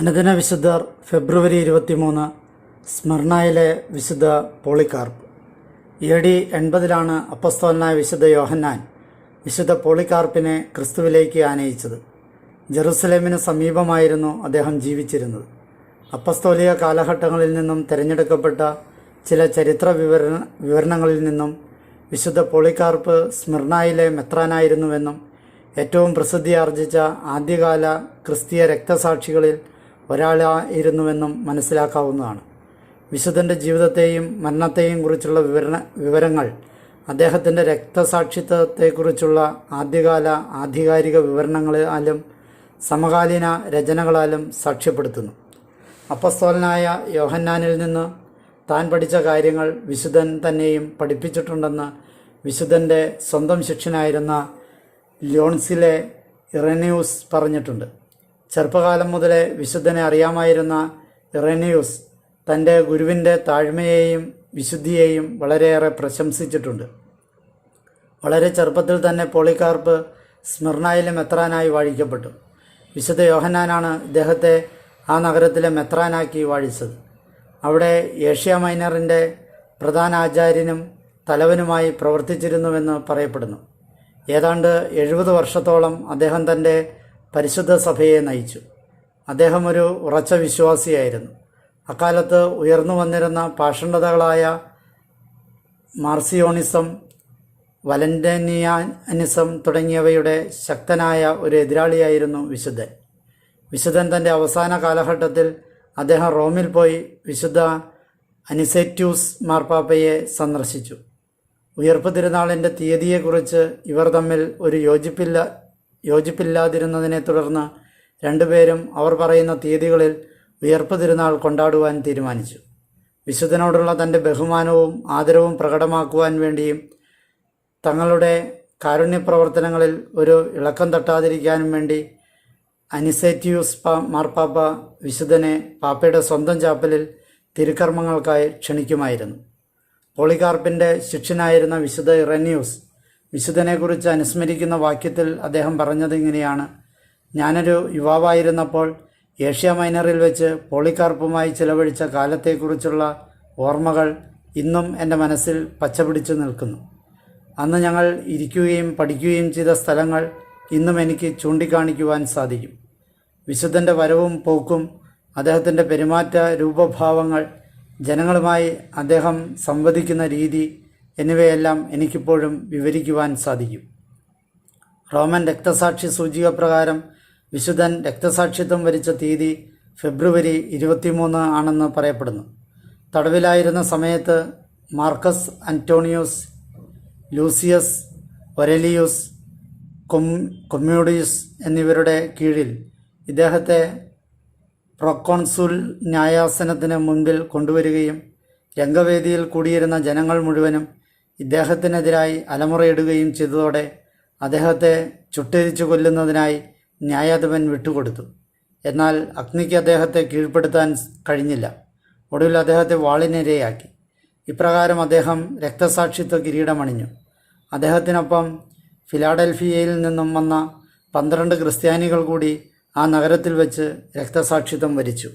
അനുദിന വിശുദ്ധർ ഫെബ്രുവരി 23 സ്മിർനായിലെ വിശുദ്ധ പോളികാർപ്പ്. AD 80 അപ്പസ്തോലനായ വിശുദ്ധ യോഹന്നാൻ വിശുദ്ധ പോളികാർപ്പിനെ ക്രിസ്തുവിലേക്ക് ആനയിച്ചത്. ജെറുസലേമിന് സമീപമായിരുന്നു അദ്ദേഹം ജീവിച്ചിരുന്നത്. അപ്പസ്തോലിക കാലഘട്ടങ്ങളിൽ നിന്നും തിരഞ്ഞെടുക്കപ്പെട്ട ചില ചരിത്ര വിവരണങ്ങളിൽ നിന്നും വിശുദ്ധ പോളികാർപ്പ് സ്മിർനായിലെ മെത്രാനായിരുന്നുവെന്നും ഏറ്റവും പ്രസിദ്ധിയാർജിച്ച ആദ്യകാല ക്രിസ്തീയ രക്തസാക്ഷികളിൽ ഒരാളായിരുന്നുവെന്നും മനസ്സിലാക്കാവുന്നതാണ്. വിശുദ്ധൻ്റെ ജീവിതത്തെയും മരണത്തെയും കുറിച്ചുള്ള വിവരങ്ങൾ അദ്ദേഹത്തിൻ്റെ രക്തസാക്ഷിത്വത്തെക്കുറിച്ചുള്ള ആദ്യകാല ആധികാരിക വിവരണങ്ങളാലും സമകാലീന രചനകളാലും സാക്ഷ്യപ്പെടുത്തുന്നു. അപ്പസ്തോലനായ യോഹന്നാനിൽ നിന്ന് താൻ പഠിച്ച കാര്യങ്ങൾ വിശുദ്ധൻ തന്നെയും പഠിപ്പിച്ചിട്ടുണ്ടെന്ന് വിശുദ്ധൻ്റെ സ്വന്തം ശിഷ്യനായിരുന്ന ല്യോൺസിലെ ഇറേനിയൂസ് പറഞ്ഞിട്ടുണ്ട്. ചെറുപ്പകാലം മുതലേ വിശുദ്ധനെ അറിയാമായിരുന്ന ഇറേനിയൂസ് തൻ്റെ ഗുരുവിൻ്റെ താഴ്മയെയും വിശുദ്ധിയെയും വളരെയേറെ പ്രശംസിച്ചിട്ടുണ്ട്. വളരെ ചെറുപ്പത്തിൽ തന്നെ പോളികാർപ്പ് സ്മിർനായിലെ മെത്രാനായി വാഴിക്കപ്പെട്ടു. വിശുദ്ധ യോഹന്നാനാണ് ഇദ്ദേഹത്തെ ആ നഗരത്തിലെ മെത്രാനാക്കി വാഴിച്ചത്. അവിടെ ഏഷ്യ മൈനറിൻ്റെ പ്രധാന ആചാര്യനും തലവനുമായി പ്രവർത്തിച്ചിരുന്നുവെന്ന് പറയപ്പെടുന്നു. ഏതാണ്ട് 70 വർഷത്തോളം അദ്ദേഹം തൻ്റെ പരിശുദ്ധ സഭയെ നയിച്ചു. അദ്ദേഹം ഒരു ഉറച്ച വിശ്വാസിയായിരുന്നു. അക്കാലത്ത് ഉയർന്നു വന്നിരുന്ന പാഷണ്ഡതകളായ മാർസിയോണിസം, വലന്റീനിയാനിസം തുടങ്ങിയവയുടെ ശക്തനായ ഒരു എതിരാളിയായിരുന്നു വിശുദ്ധൻ. വിശുദ്ധൻ തൻ്റെ അവസാന കാലഘട്ടത്തിൽ അദ്ദേഹം റോമിൽ പോയി വിശുദ്ധ അനിസെറ്റ്യൂസ് മാർപ്പാപ്പയെ സന്ദർശിച്ചു. ഉയർപ്പ് തിരുനാളിൻ്റെ തീയതിയെക്കുറിച്ച് ഇവർ തമ്മിൽ ഒരു യോജിപ്പില്ലാതിരുന്നതിനെ തുടർന്ന് രണ്ടുപേരും അവർ പറയുന്ന തീയതികളിൽ ഉയർപ്പ് തിരുനാൾ കൊണ്ടാടുവാൻ തീരുമാനിച്ചു. വിശുദ്ധനോടുള്ള തൻ്റെ ബഹുമാനവും ആദരവും പ്രകടമാക്കുവാൻ വേണ്ടിയും തങ്ങളുടെ കാരുണ്യപ്രവർത്തനങ്ങളിൽ ഒരു ഇളക്കം തട്ടാതിരിക്കാനും വേണ്ടി അനിസെറ്റ്യൂസ് മാർപ്പാപ്പ വിശുദ്ധനെ പാപ്പയുടെ സ്വന്തം ചാപ്പലിൽ തിരുക്കർമ്മങ്ങൾക്കായി ക്ഷണിക്കുമായിരുന്നു. പോളികാർപ്പിൻ്റെ ശിഷ്യനായിരുന്ന വിശുദ്ധ ഇറേനിയൂസ് വിശുദ്ധനെക്കുറിച്ച് അനുസ്മരിക്കുന്ന വാക്യത്തിൽ അദ്ദേഹം പറഞ്ഞത് ഇങ്ങനെയാണ്: ഞാനൊരു യുവാവായിരുന്നപ്പോൾ ഏഷ്യ മൈനറിൽ വെച്ച് പോളികാർപ്പുമായി ചിലവഴിച്ച കാലത്തെക്കുറിച്ചുള്ള ഓർമ്മകൾ ഇന്നും എൻ്റെ മനസ്സിൽ പച്ചപിടിച്ചു നിൽക്കുന്നു. അന്ന് ഞങ്ങൾ ഇരിക്കുകയും പഠിക്കുകയും ചെയ്ത സ്ഥലങ്ങൾ ഇന്നും എനിക്ക് ചൂണ്ടിക്കാണിക്കുവാൻ സാധിക്കും. വിശുദ്ധൻ്റെ വരവും പോക്കും, അദ്ദേഹത്തിൻ്റെ പെരുമാറ്റ രൂപഭാവങ്ങൾ, ജനങ്ങളുമായി അദ്ദേഹം സംവദിക്കുന്ന രീതി എന്നിവയെല്ലാം എനിക്കിപ്പോഴും വിവരിക്കുവാൻ സാധിക്കും. റോമൻ രക്തസാക്ഷി സൂചിക പ്രകാരം വിശുദ്ധൻ രക്തസാക്ഷിത്വം വരിച്ച തീയതി ഫെബ്രുവരി 23 ആണെന്ന് പറയപ്പെടുന്നു. തടവിലായിരുന്ന സമയത്ത് മാർക്കസ് അന്റോണിയോസ്, ലൂസിയസ് ഒരലിയൂസ്, കൊമ്മ്യൂഡിയസ് എന്നിവരുടെ കീഴിൽ ഇദ്ദേഹത്തെ പ്രൊക്കോൺസുൽ ന്യായാസനത്തിന് മുൻപിൽ കൊണ്ടുവരികയും രംഗവേദിയിൽ കൂടിയിരുന്ന ജനങ്ങൾ മുഴുവനും ഇദ്ദേഹത്തിനെതിരായി അലമുറയിടുകയും ചെയ്തതോടെ അദ്ദേഹത്തെ ചുട്ടെരിച്ചു കൊല്ലുന്നതിനായി ന്യായാധിപൻ വിട്ടുകൊടുത്തു. എന്നാൽ അഗ്നിക്ക് അദ്ദേഹത്തെ കീഴ്പ്പെടുത്താൻ കഴിഞ്ഞില്ല. ഒടുവിൽ അദ്ദേഹത്തെ വാളിനിരയാക്കി. ഇപ്രകാരം അദ്ദേഹം രക്തസാക്ഷിത്വ കിരീടമണിഞ്ഞു. അദ്ദേഹത്തിനൊപ്പം ഫിലാഡൽഫിയയിൽ നിന്നും വന്ന 12 ക്രിസ്ത്യാനികൾ കൂടി ആ നഗരത്തിൽ വെച്ച് രക്തസാക്ഷിത്വം വരിച്ചു.